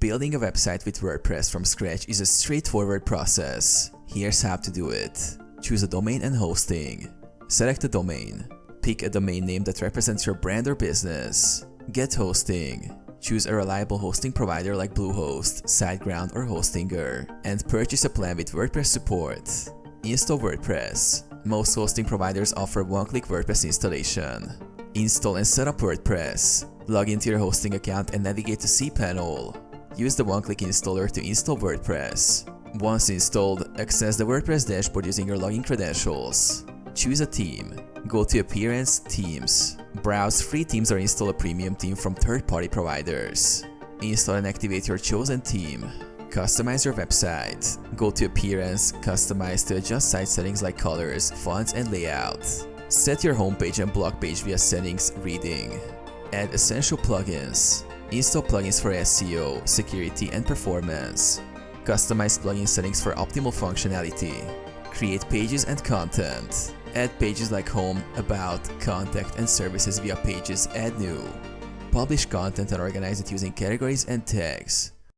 Building a website with WordPress from scratch is a straightforward process. Here's how to do it. Choose a domain and hosting. Select a domain. Pick a domain name that represents your brand or business. Get hosting. Choose a reliable hosting provider like Bluehost, SiteGround, or Hostinger, and purchase a plan with WordPress support. Install WordPress. Most hosting providers offer one-click WordPress installation. Install and set up WordPress. Log into your hosting account and navigate to cPanel. Use the one-click installer to install WordPress. Once installed, access the WordPress dashboard using your login credentials. Choose a theme. Go to Appearance, Themes. Browse free themes or install a premium theme from third-party providers. Install and activate your chosen theme. Customize your website. Go to Appearance, Customize to adjust site settings like colors, fonts, and layout. Set your homepage and blog page via Settings, Reading. Add essential plugins. Install plugins for SEO, security, and performance. Customize plugin settings for optimal functionality. Create pages and content. Add pages like Home, About, Contact, and Services via Pages, Add New. Publish content and organize it using categories and tags.